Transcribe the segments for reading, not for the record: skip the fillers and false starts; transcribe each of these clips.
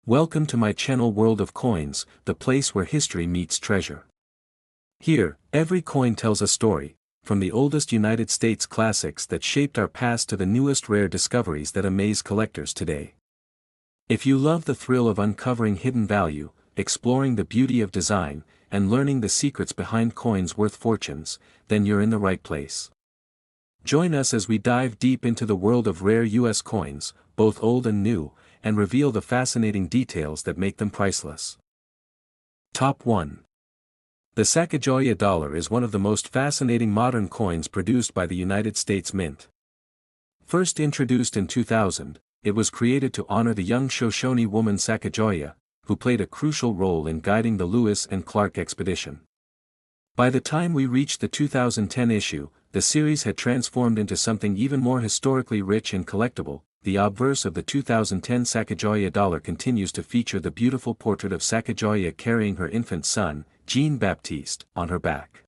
Welcome to my channel World of Coins, the place where history meets treasure. Here, every coin tells a story, from the oldest United States classics that shaped our past to the newest rare discoveries that amaze collectors today. If you love the thrill of uncovering hidden value, exploring the beauty of design, and learning the secrets behind coins worth fortunes, then you're in the right place. Join us as we dive deep into the world of rare U.S. coins, both old and new, and reveal the fascinating details that make them priceless. Top 1. The Sacagawea dollar is one of the most fascinating modern coins produced by the United States Mint. First introduced in 2000, it was created to honor the young Shoshone woman Sacagawea, who played a crucial role in guiding the Lewis and Clark expedition. By the time we reached the 2010 issue, the series had transformed into something even more historically rich and collectible. The obverse of the 2010 Sacagawea dollar continues to feature the beautiful portrait of Sacagawea carrying her infant son, Jean-Baptiste, on her back.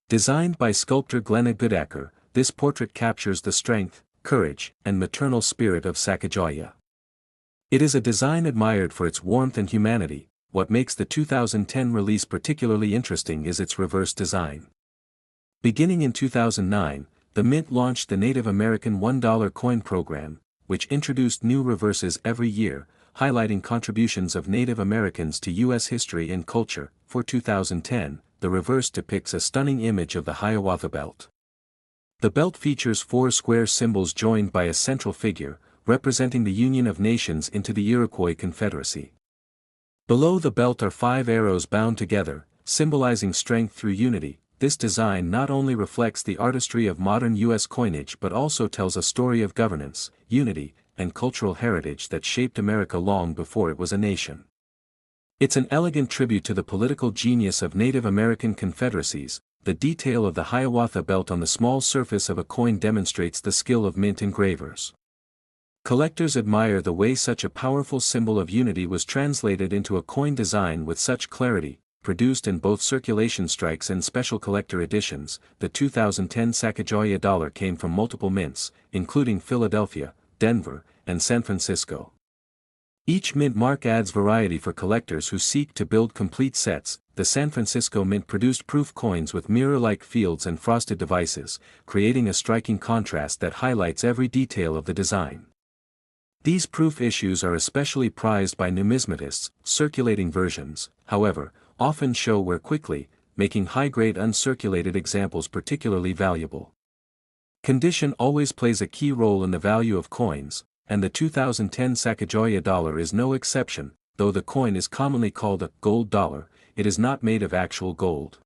Designed by sculptor Glenna Goodacker, this portrait captures the strength, courage, and maternal spirit of Sacagawea. It is a design admired for its warmth and humanity. What makes the 2010 release particularly interesting is its reverse design. Beginning in 2009, the Mint launched the Native American $1 coin program, which introduced new reverses every year, highlighting contributions of Native Americans to U.S. history and culture. For 2010, the reverse depicts a stunning image of the Hiawatha Belt. The belt features four square symbols joined by a central figure, representing the union of nations into the Iroquois Confederacy. Below the belt are 5 arrows bound together, symbolizing strength through unity. This design not only reflects the artistry of modern U.S. coinage but also tells a story of governance, unity, and cultural heritage that shaped America long before it was a nation. It's an elegant tribute to the political genius of Native American confederacies. The detail of the Hiawatha belt on the small surface of a coin demonstrates the skill of mint engravers. Collectors admire the way such a powerful symbol of unity was translated into a coin design with such clarity. Produced in both circulation strikes and special collector editions, the 2010 Sacagawea dollar came from multiple mints, including Philadelphia, Denver, and San Francisco. Each mint mark adds variety for collectors who seek to build complete sets. The San Francisco Mint produced proof coins with mirror-like fields and frosted devices, creating a striking contrast that highlights every detail of the design. These proof issues are especially prized by numismatists. Circulating versions, however, often show wear quickly, making high-grade uncirculated examples particularly valuable. Condition always plays a key role in the value of coins, and the 2010 Sacagawea dollar is no exception. Though the coin is commonly called a gold dollar, it is not made of actual gold.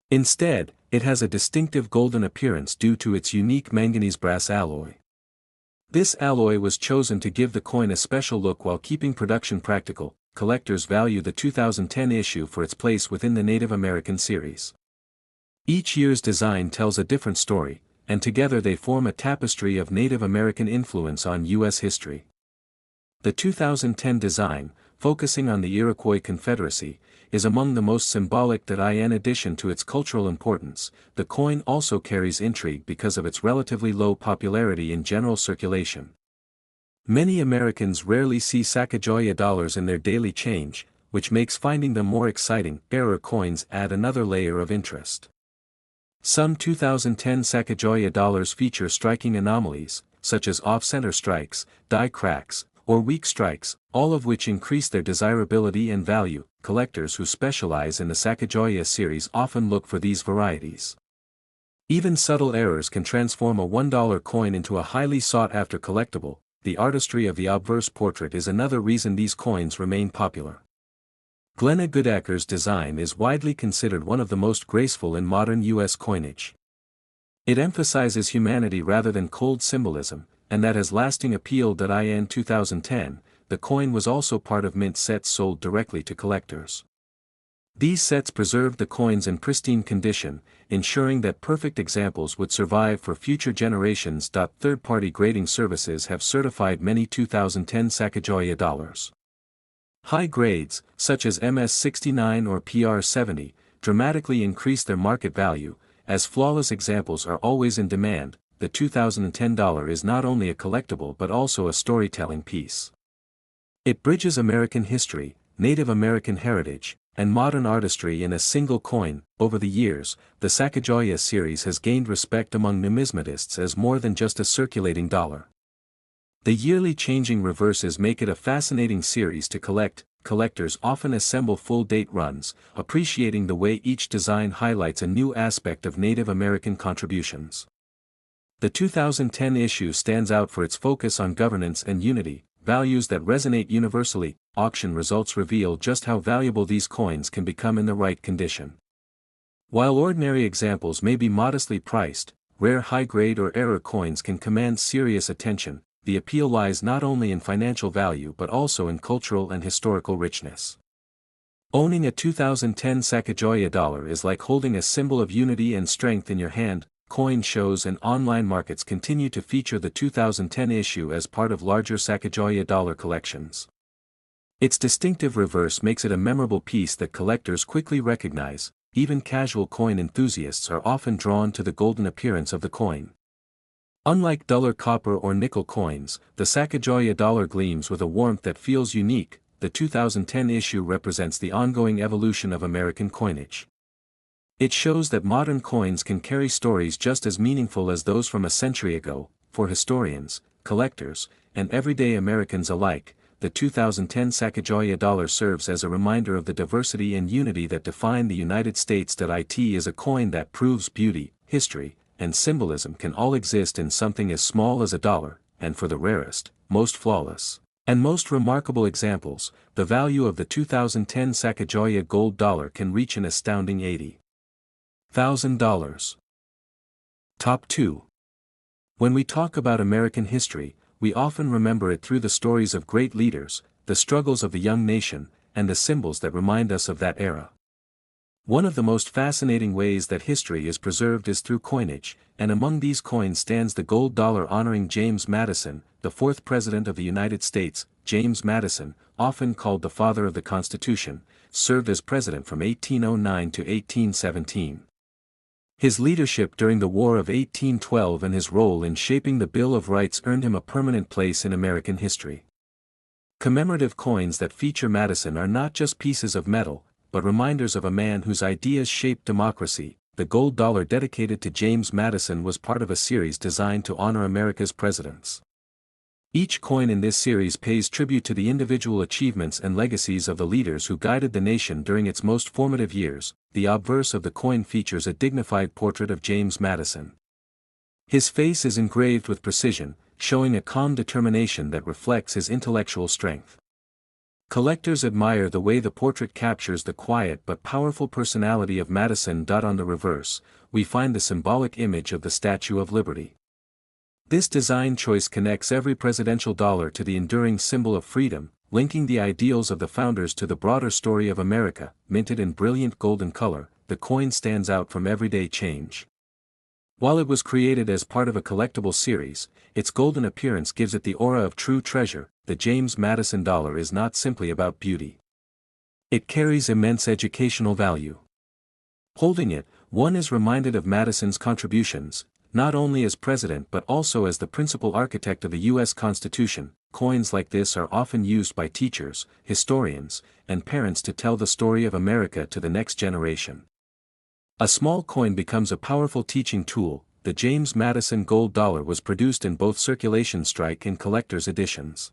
Instead, it has a distinctive golden appearance due to its unique manganese-brass alloy. This alloy was chosen to give the coin a special look while keeping production practical. Collectors value the 2010 issue for its place within the Native American series. Each year's design tells a different story, and together they form a tapestry of Native American influence on U.S. history. The 2010 design, focusing on the Iroquois Confederacy, is among the most symbolic. In addition to its cultural importance, the coin also carries intrigue because of its relatively low popularity in general circulation. Many Americans rarely see Sacagawea dollars in their daily change, which makes finding them more exciting. Rarer coins add another layer of interest. Some 2010 Sacagawea dollars feature striking anomalies, such as off-center strikes, die cracks, or weak strikes, all of which increase their desirability and value. Collectors who specialize in the Sacagawea series often look for these varieties. Even subtle errors can transform a $1 coin into a highly sought-after collectible. The artistry of the obverse portrait is another reason these coins remain popular. Glenna Goodacker's design is widely considered one of the most graceful in modern U.S. coinage. It emphasizes humanity rather than cold symbolism, and that has lasting appeal. In 2010, the coin was also part of mint sets sold directly to collectors. These sets preserved the coins in pristine condition, ensuring that perfect examples would survive for future generations. Third-party grading services have certified many 2010 Sacagawea dollars. High grades, such as MS69 or PR70, dramatically increase their market value, as flawless examples are always in demand. The 2010 dollar is not only a collectible but also a storytelling piece. It bridges American history, Native American heritage, and modern artistry in a single coin. Over the years, the Sacagawea series has gained respect among numismatists as more than just a circulating dollar. The yearly changing reverses make it a fascinating series to collect. Collectors often assemble full-date runs, appreciating the way each design highlights a new aspect of Native American contributions. The 2010 issue stands out for its focus on governance and unity, values that resonate universally. Auction results reveal just how valuable these coins can become in the right condition. While ordinary examples may be modestly priced, rare high-grade or error coins can command serious attention. The appeal lies not only in financial value but also in cultural and historical richness. Owning a 2010 Sacagawea dollar is like holding a symbol of unity and strength in your hand. Coin shows and online markets continue to feature the 2010 issue as part of larger Sacagawea dollar collections. Its distinctive reverse makes it a memorable piece that collectors quickly recognize. Even casual coin enthusiasts are often drawn to the golden appearance of the coin. Unlike duller copper or nickel coins, the Sacagawea dollar gleams with a warmth that feels unique. The 2010 issue represents the ongoing evolution of American coinage. It shows that modern coins can carry stories just as meaningful as those from a century ago. For historians, collectors, and everyday Americans alike, the 2010 Sacagawea dollar serves as a reminder of the diversity and unity that define the United States. It is a coin that proves beauty, history, and symbolism can all exist in something as small as a dollar, and for the rarest, most flawless, and most remarkable examples, the value of the 2010 Sacagawea gold dollar can reach an astounding $80,000. Top 2. When we talk about American history, we often remember it through the stories of great leaders, the struggles of the young nation, and the symbols that remind us of that era. One of the most fascinating ways that history is preserved is through coinage, and among these coins stands the gold dollar honoring James Madison, the fourth President of the United States. James Madison, often called the Father of the Constitution, served as president from 1809 to 1817. His leadership during the War of 1812 and his role in shaping the Bill of Rights earned him a permanent place in American history. Commemorative coins that feature Madison are not just pieces of metal, but reminders of a man whose ideas shaped democracy. The gold dollar dedicated to James Madison was part of a series designed to honor America's presidents. Each coin in this series pays tribute to the individual achievements and legacies of the leaders who guided the nation during its most formative years. The obverse of the coin features a dignified portrait of James Madison. His face is engraved with precision, showing a calm determination that reflects his intellectual strength. Collectors admire the way the portrait captures the quiet but powerful personality of Madison. On the reverse, we find the symbolic image of the Statue of Liberty. This design choice connects every presidential dollar to the enduring symbol of freedom, linking the ideals of the founders to the broader story of America. Minted in brilliant golden color, the coin stands out from everyday change. While it was created as part of a collectible series, its golden appearance gives it the aura of true treasure. The James Madison dollar is not simply about beauty. It carries immense educational value. Holding it, one is reminded of Madison's contributions, not only as president but also as the principal architect of the U.S. Constitution. Coins like this are often used by teachers, historians, and parents to tell the story of America to the next generation. A small coin becomes a powerful teaching tool. The James Madison gold dollar was produced in both circulation strike and collector's editions.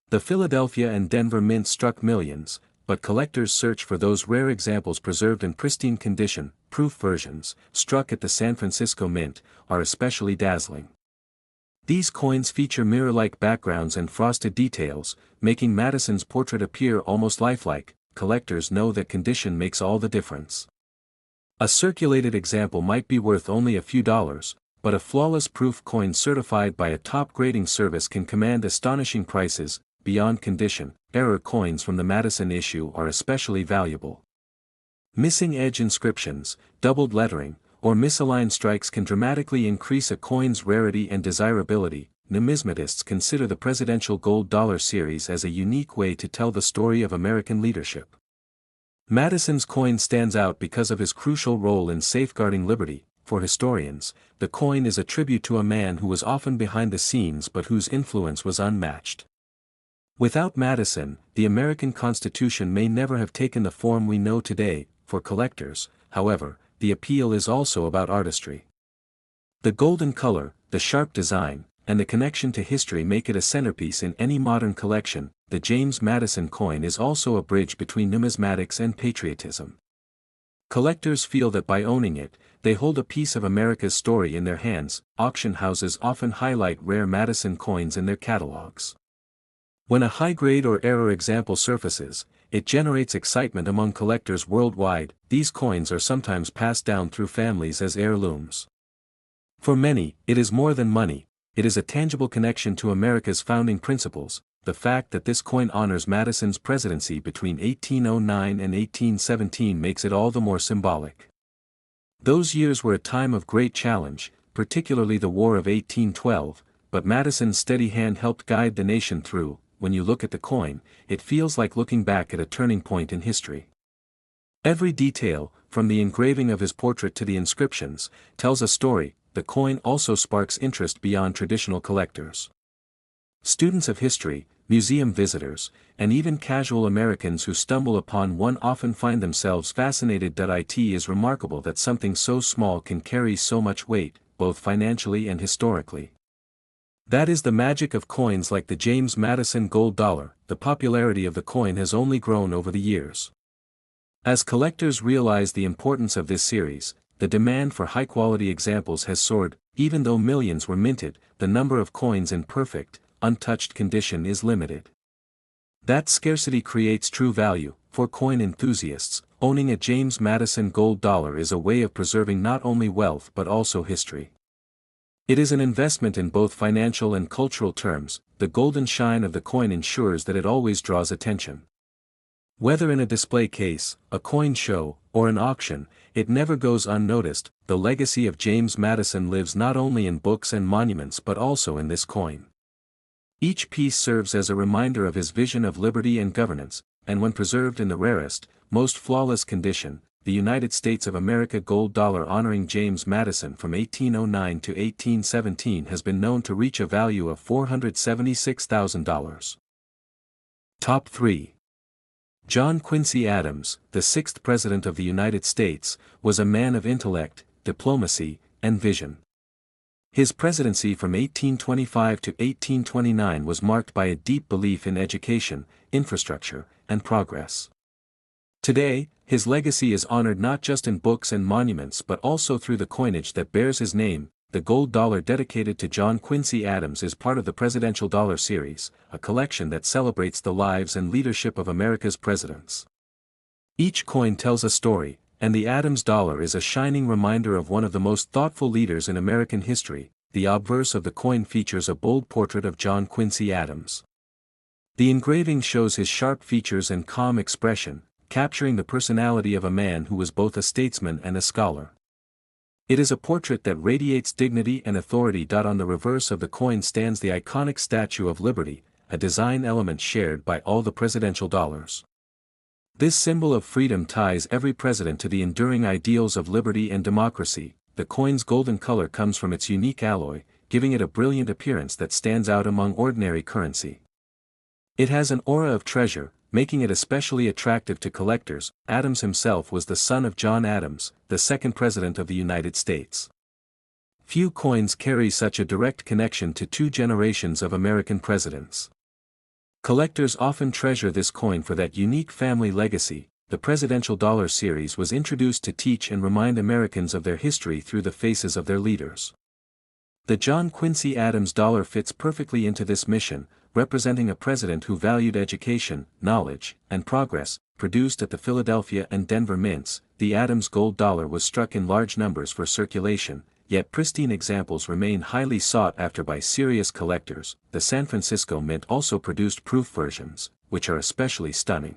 The Philadelphia and Denver mints struck millions, but collectors search for those rare examples preserved in pristine condition. Proof versions, struck at the San Francisco Mint, are especially dazzling. These coins feature mirror-like backgrounds and frosted details, making Madison's portrait appear almost lifelike. Collectors know that condition makes all the difference. A circulated example might be worth only a few dollars, but a flawless proof coin certified by a top grading service can command astonishing prices. Beyond condition, error coins from the Madison issue are especially valuable. Missing edge inscriptions, doubled lettering, or misaligned strikes can dramatically increase a coin's rarity and desirability. Numismatists consider the presidential gold dollar series as a unique way to tell the story of American leadership. Madison's coin stands out because of his crucial role in safeguarding liberty. For historians, the coin is a tribute to a man who was often behind the scenes but whose influence was unmatched. Without Madison, the American Constitution may never have taken the form we know today. For collectors, however, the appeal is also about artistry. The golden color, the sharp design, and the connection to history make it a centerpiece in any modern collection. The James Madison coin is also a bridge between numismatics and patriotism. Collectors feel that by owning it, they hold a piece of America's story in their hands. Auction houses often highlight rare Madison coins in their catalogs. When a high-grade or error example surfaces, it generates excitement among collectors worldwide. These coins are sometimes passed down through families as heirlooms. For many, it is more than money. It is a tangible connection to America's founding principles. The fact that this coin honors Madison's presidency between 1809 and 1817 makes it all the more symbolic. Those years were a time of great challenge, particularly the War of 1812, but Madison's steady hand helped guide the nation through. When you look at the coin, it feels like looking back at a turning point in history. Every detail, from the engraving of his portrait to the inscriptions, tells a story. The coin also sparks interest beyond traditional collectors. Students of history, museum visitors, and even casual Americans who stumble upon one often find themselves fascinated. It is remarkable that something so small can carry so much weight, both financially and historically. That is the magic of coins like the James Madison gold dollar. The popularity of the coin has only grown over the years. As collectors realize the importance of this series, the demand for high-quality examples has soared. Even though millions were minted, the number of coins in perfect, untouched condition is limited. That scarcity creates true value. For coin enthusiasts, owning a James Madison gold dollar is a way of preserving not only wealth but also history. It is an investment in both financial and cultural terms. The golden shine of the coin ensures that it always draws attention. Whether in a display case, a coin show, or an auction, it never goes unnoticed. The legacy of James Madison lives not only in books and monuments but also in this coin. Each piece serves as a reminder of his vision of liberty and governance, and when preserved in the rarest, most flawless condition, the United States of America gold dollar honoring James Madison from 1809 to 1817 has been known to reach a value of $476,000. Top 3. John Quincy Adams, the sixth President of the United States, was a man of intellect, diplomacy, and vision. His presidency from 1825 to 1829 was marked by a deep belief in education, infrastructure, and progress. Today, his legacy is honored not just in books and monuments but also through the coinage that bears his name. The gold dollar dedicated to John Quincy Adams is part of the Presidential Dollar Series, a collection that celebrates the lives and leadership of America's presidents. Each coin tells a story, and the Adams dollar is a shining reminder of one of the most thoughtful leaders in American history. The obverse of the coin features a bold portrait of John Quincy Adams. The engraving shows his sharp features and calm expression, capturing the personality of a man who was both a statesman and a scholar. It is a portrait that radiates dignity and authority. On the reverse of the coin stands the iconic Statue of Liberty, a design element shared by all the presidential dollars. This symbol of freedom ties every president to the enduring ideals of liberty and democracy. The coin's golden color comes from its unique alloy, giving it a brilliant appearance that stands out among ordinary currency. It has an aura of treasure, making it especially attractive to collectors. Adams himself was the son of John Adams, the second President of the United States. Few coins carry such a direct connection to two generations of American presidents. Collectors often treasure this coin for that unique family legacy. The Presidential Dollar Series was introduced to teach and remind Americans of their history through the faces of their leaders. The John Quincy Adams dollar fits perfectly into this mission, representing a president who valued education, knowledge, and progress. Produced at the Philadelphia and Denver mints, the Adams gold dollar was struck in large numbers for circulation, yet pristine examples remain highly sought after by serious collectors. The San Francisco Mint also produced proof versions, which are especially stunning.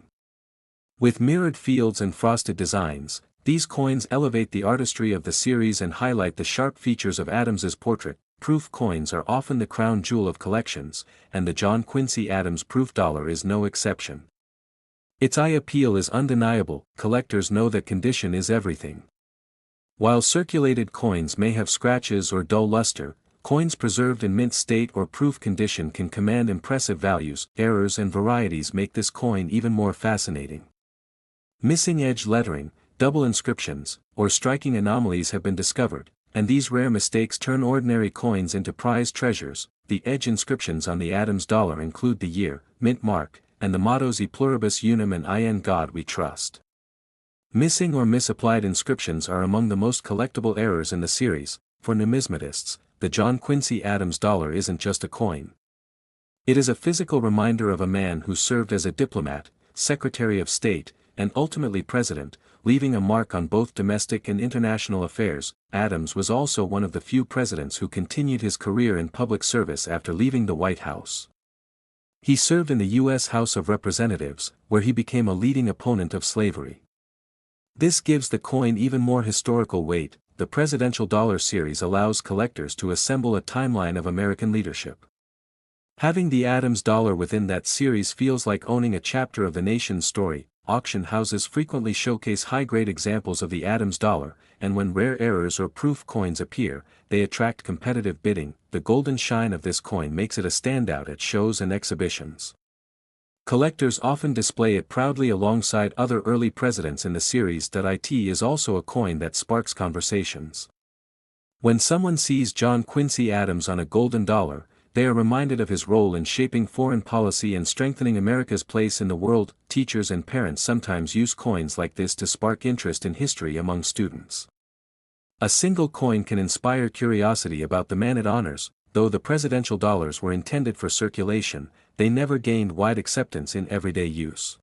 With mirrored fields and frosted designs, these coins elevate the artistry of the series and highlight the sharp features of Adams's portrait. Proof coins are often the crown jewel of collections, and the John Quincy Adams proof dollar is no exception. Its eye appeal is undeniable. Collectors know that condition is everything. While circulated coins may have scratches or dull luster, coins preserved in mint state or proof condition can command impressive values. Errors and varieties make this coin even more fascinating. Missing edge lettering, double inscriptions, or striking anomalies have been discovered, and these rare mistakes turn ordinary coins into prized treasures. The edge inscriptions on the Adams dollar include the year, mint mark, and the mottos E pluribus unum and In God we trust. Missing or misapplied inscriptions are among the most collectible errors in the series. For numismatists, the John Quincy Adams dollar isn't just a coin. It is a physical reminder of a man who served as a diplomat, Secretary of State, and ultimately president, leaving a mark on both domestic and international affairs. Adams was also one of the few presidents who continued his career in public service after leaving the White House. He served in the U.S. House of Representatives, where he became a leading opponent of slavery. This gives the coin even more historical weight. The Presidential Dollar series allows collectors to assemble a timeline of American leadership. Having the Adams dollar within that series feels like owning a chapter of the nation's story. Auction houses frequently showcase high-grade examples of the Adams dollar, and when rare errors or proof coins appear, they attract competitive bidding. The golden shine of this coin makes it a standout at shows and exhibitions. Collectors often display it proudly alongside other early presidents in the series. It is also a coin that sparks conversations. When someone sees John Quincy Adams on a golden dollar, they are reminded of his role in shaping foreign policy and strengthening America's place in the world. Teachers and parents sometimes use coins like this to spark interest in history among students. A single coin can inspire curiosity about the man it honors. Though the presidential dollars were intended for circulation, they never gained wide acceptance in everyday use.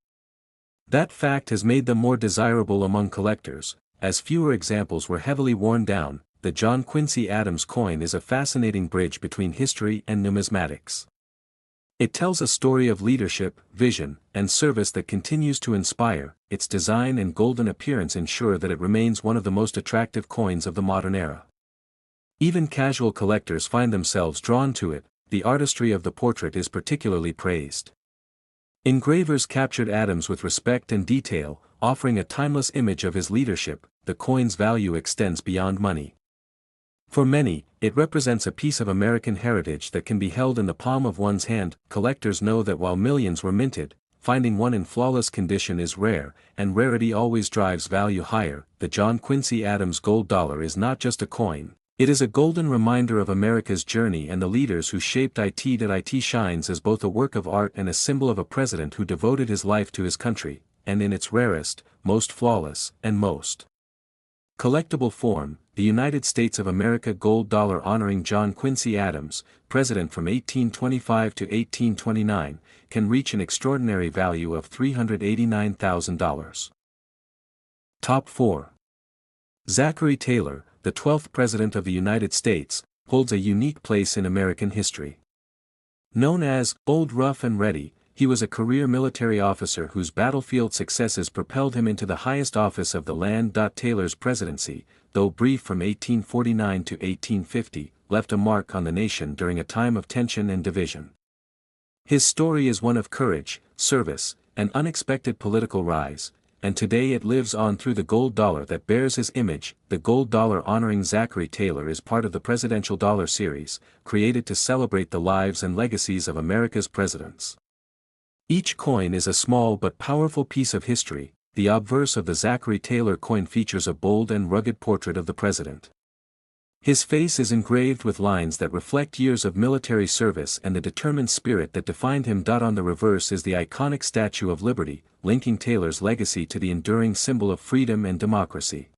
That fact has made them more desirable among collectors, as fewer examples were heavily worn down. The John Quincy Adams coin is a fascinating bridge between history and numismatics. It tells a story of leadership, vision, and service that continues to inspire. Its design and golden appearance ensure that it remains one of the most attractive coins of the modern era. Even casual collectors find themselves drawn to it. The artistry of the portrait is particularly praised. Engravers captured Adams with respect and detail, offering a timeless image of his leadership. The coin's value extends beyond money. For many, it represents a piece of American heritage that can be held in the palm of one's hand. Collectors know that while millions were minted, finding one in flawless condition is rare, and rarity always drives value higher. The John Quincy Adams gold dollar is not just a coin. It is a golden reminder of America's journey and the leaders who shaped it. It shines as both a work of art and a symbol of a president who devoted his life to his country, and in its rarest, most flawless, and most collectible form, the United States of America gold dollar honoring John Quincy Adams, president from 1825 to 1829, can reach an extraordinary value of $389,000. Top 4. Zachary Taylor, the 12th President of the United States, holds a unique place in American history. Known as Old Rough and Ready, he was a career military officer whose battlefield successes propelled him into the highest office of the land. Taylor's presidency, though brief from 1849 to 1850, left a mark on the nation during a time of tension and division. His story is one of courage, service, and unexpected political rise, and today it lives on through the gold dollar that bears his image. The gold dollar honoring Zachary Taylor is part of the Presidential Dollar series, created to celebrate the lives and legacies of America's presidents. Each coin is a small but powerful piece of history. The obverse of the Zachary Taylor coin features a bold and rugged portrait of the president. His face is engraved with lines that reflect years of military service and the determined spirit that defined him. On the reverse is the iconic Statue of Liberty, linking Taylor's legacy to the enduring symbol of freedom and democracy.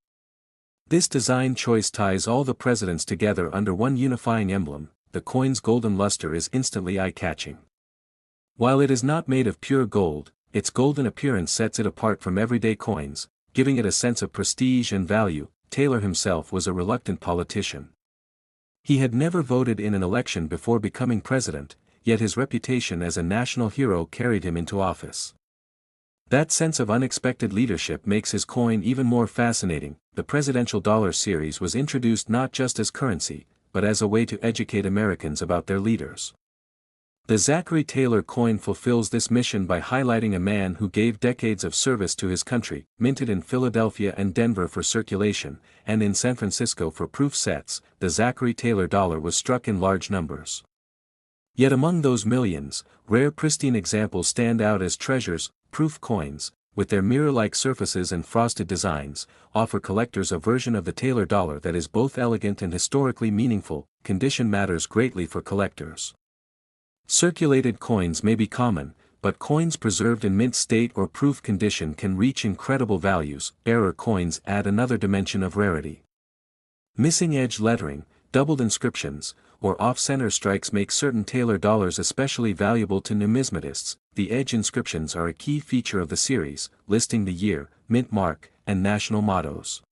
This design choice ties all the presidents together under one unifying emblem. The coin's golden luster is instantly eye-catching. While it is not made of pure gold, its golden appearance sets it apart from everyday coins, giving it a sense of prestige and value. Taylor himself was a reluctant politician. He had never voted in an election before becoming president, yet his reputation as a national hero carried him into office. That sense of unexpected leadership makes his coin even more fascinating. The Presidential Dollar series was introduced not just as currency, but as a way to educate Americans about their leaders. The Zachary Taylor coin fulfills this mission by highlighting a man who gave decades of service to his country, minted in Philadelphia and Denver for circulation, and in San Francisco for proof sets. The Zachary Taylor dollar was struck in large numbers. Yet among those millions, rare pristine examples stand out as treasures. Proof coins, with their mirror-like surfaces and frosted designs, offer collectors a version of the Taylor dollar that is both elegant and historically meaningful. Condition matters greatly for collectors. Circulated coins may be common, but coins preserved in mint state or proof condition can reach incredible values. Error coins add another dimension of rarity. Missing edge lettering, doubled inscriptions, or off-center strikes make certain Taylor dollars especially valuable to numismatists. The edge inscriptions are a key feature of the series, listing the year, mint mark, and national mottos.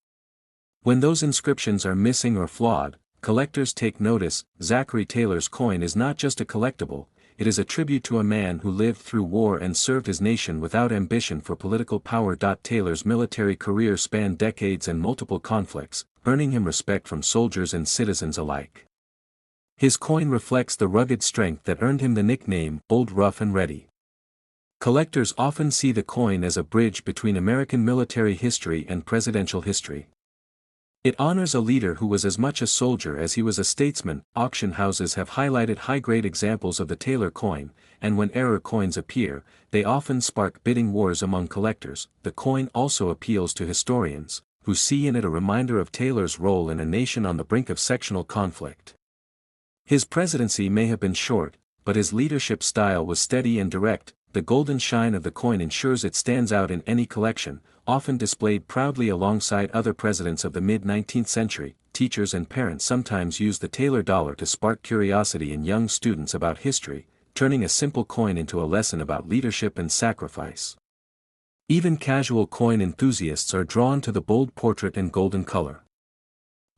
When those inscriptions are missing or flawed, collectors take notice. Zachary Taylor's coin is not just a collectible, it is a tribute to a man who lived through war and served his nation without ambition for political power. Taylor's military career spanned decades and multiple conflicts, earning him respect from soldiers and citizens alike. His coin reflects the rugged strength that earned him the nickname Old Rough and Ready. Collectors often see the coin as a bridge between American military history and presidential history. It honors a leader who was as much a soldier as he was a statesman. Auction houses have highlighted high-grade examples of the Taylor coin, and when error coins appear, they often spark bidding wars among collectors. The coin also appeals to historians, who see in it a reminder of Taylor's role in a nation on the brink of sectional conflict. His presidency may have been short, but his leadership style was steady and direct. The golden shine of the coin ensures it stands out in any collection, often displayed proudly alongside other presidents of the mid-19th century. Teachers and parents sometimes use the Taylor dollar to spark curiosity in young students about history, turning a simple coin into a lesson about leadership and sacrifice. Even casual coin enthusiasts are drawn to the bold portrait and golden color.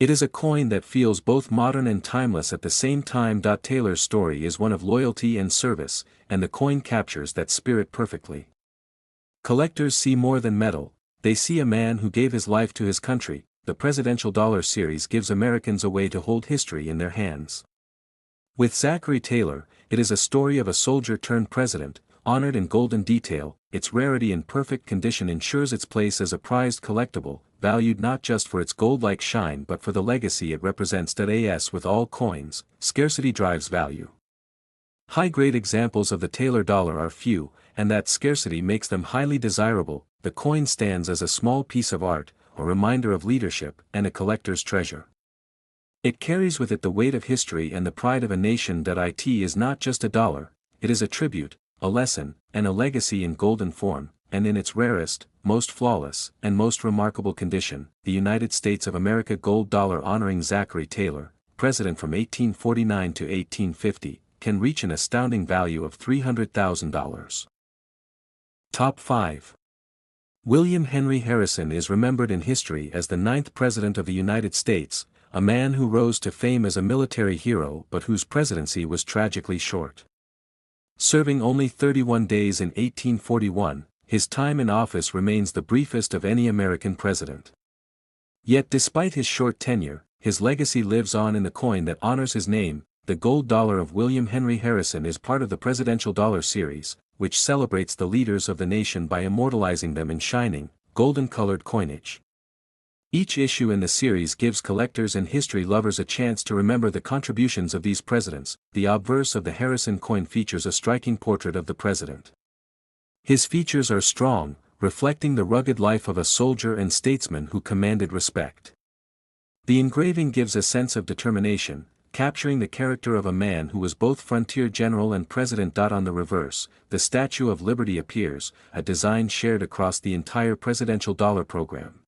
It is a coin that feels both modern and timeless at the same time. Taylor's story is one of loyalty and service, and the coin captures that spirit perfectly. Collectors see more than metal, they see a man who gave his life to his country. The Presidential Dollar series gives Americans a way to hold history in their hands. With Zachary Taylor, it is a story of a soldier turned president, honored in golden detail. Its rarity and perfect condition ensures its place as a prized collectible, valued not just for its gold-like shine but for the legacy it represents. As with all coins, scarcity drives value. High-grade examples of the Taylor dollar are few, and that scarcity makes them highly desirable. The coin stands as a small piece of art, a reminder of leadership, and a collector's treasure. It carries with it the weight of history and the pride of a nation. It is not just a dollar, it is a tribute, a lesson, and a legacy in golden form, and in its rarest, most flawless, and most remarkable condition. The United States of America gold dollar honoring Zachary Taylor, president from 1849 to 1850, can reach an astounding value of $300,000. Top 5. William Henry Harrison is remembered in history as the 9th President of the United States, a man who rose to fame as a military hero but whose presidency was tragically short. Serving only 31 days in 1841, his time in office remains the briefest of any American president. Yet despite his short tenure, his legacy lives on in the coin that honors his name. The gold dollar of William Henry Harrison is part of the Presidential Dollar series, which celebrates the leaders of the nation by immortalizing them in shining, golden-colored coinage. Each issue in the series gives collectors and history lovers a chance to remember the contributions of these presidents. The obverse of the Harrison coin features a striking portrait of the president. His features are strong, reflecting the rugged life of a soldier and statesman who commanded respect. The engraving gives a sense of determination, capturing the character of a man who was both frontier general and president. On the reverse, the Statue of Liberty appears, a design shared across the entire Presidential Dollar program.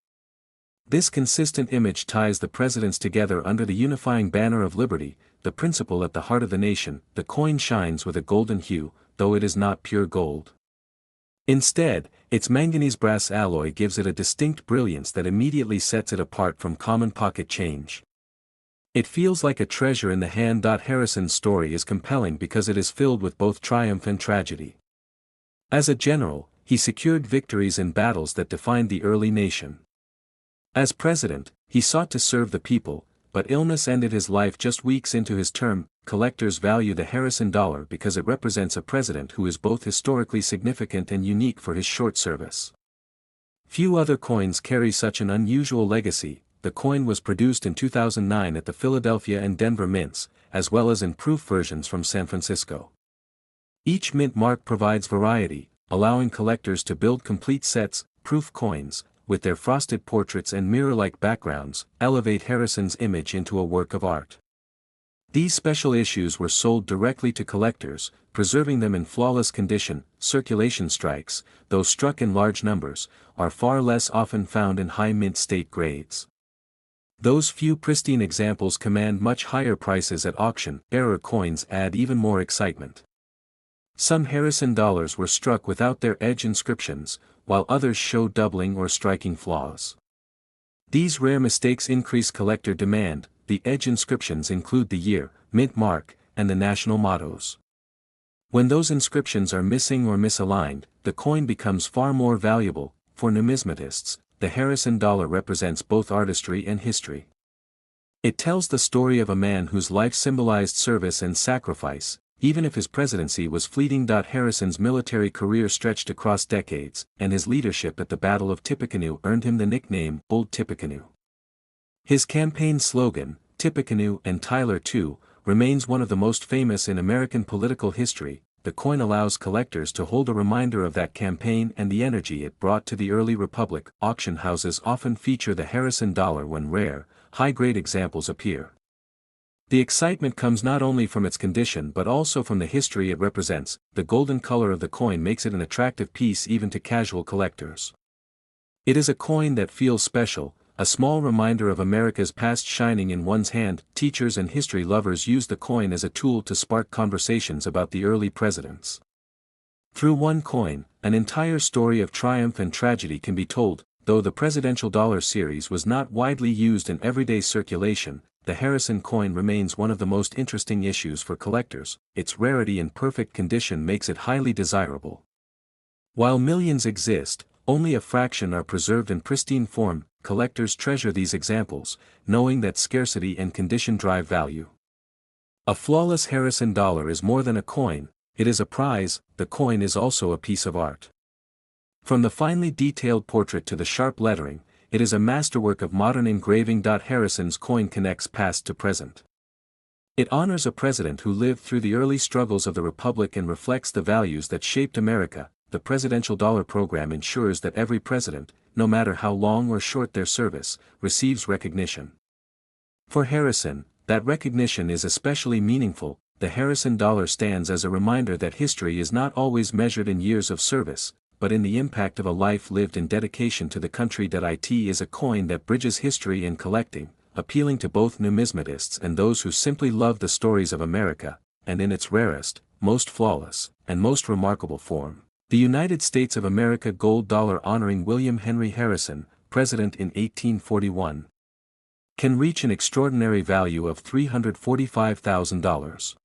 This consistent image ties the presidents together under the unifying banner of liberty, the principle at the heart of the nation. The coin shines with a golden hue, though it is not pure gold. Instead, its manganese brass alloy gives it a distinct brilliance that immediately sets it apart from common pocket change. It feels like a treasure in the hand. Harrison's story is compelling because it is filled with both triumph and tragedy. As a general, he secured victories in battles that defined the early nation. As president, he sought to serve the people, but illness ended his life just weeks into his term. Collectors value the Harrison dollar because it represents a president who is both historically significant and unique for his short service. Few other coins carry such an unusual legacy. The coin was produced in 2009 at the Philadelphia and Denver mints, as well as in proof versions from San Francisco. Each mint mark provides variety, allowing collectors to build complete sets. Proof coins, with their frosted portraits and mirror-like backgrounds, elevate Harrison's image into a work of art. These special issues were sold directly to collectors, preserving them in flawless condition. Circulation strikes, though struck in large numbers, are far less often found in high mint state grades. Those few pristine examples command much higher prices at auction. Error coins add even more excitement. Some Harrison dollars were struck without their edge inscriptions, while others show doubling or striking flaws. These rare mistakes increase collector demand. The edge inscriptions include the year, mint mark, and the national mottos. When those inscriptions are missing or misaligned, the coin becomes far more valuable. For numismatists, the Harrison dollar represents both artistry and history. It tells the story of a man whose life symbolized service and sacrifice, even if his presidency was fleeting. Harrison's military career stretched across decades, and his leadership at the Battle of Tippecanoe earned him the nickname Old Tippecanoe. His campaign slogan, Tippecanoe and Tyler too, remains one of the most famous in American political history. The coin allows collectors to hold a reminder of that campaign and the energy it brought to the early republic. Auction houses often feature the Harrison dollar when rare, high-grade examples appear. The excitement comes not only from its condition but also from the history it represents. The golden color of the coin makes it an attractive piece even to casual collectors. It is a coin that feels special, a small reminder of America's past shining in one's hand. Teachers and history lovers use the coin as a tool to spark conversations about the early presidents. Through one coin, an entire story of triumph and tragedy can be told. Though the presidential dollar series was not widely used in everyday circulation, the Harrison coin remains one of the most interesting issues for collectors. Its rarity and perfect condition makes it highly desirable. While millions exist, only a fraction are preserved in pristine form. Collectors treasure these examples, knowing that scarcity and condition drive value. A flawless Harrison dollar is more than a coin, it is a prize. The coin is also a piece of art. From the finely detailed portrait to the sharp lettering, it is a masterwork of modern engraving. Harrison's coin connects past to present. It honors a president who lived through the early struggles of the republic and reflects the values that shaped America. The presidential dollar program ensures that every president, no matter how long or short their service, receives recognition. For Harrison, that recognition is especially meaningful. The Harrison dollar stands as a reminder that history is not always measured in years of service, but in the impact of a life lived in dedication to the country. It is a coin that bridges history and collecting, appealing to both numismatists and those who simply love the stories of America, and in its rarest, most flawless, and most remarkable form. The United States of America gold dollar honoring William Henry Harrison, President in 1841, can reach an extraordinary value of $345,000.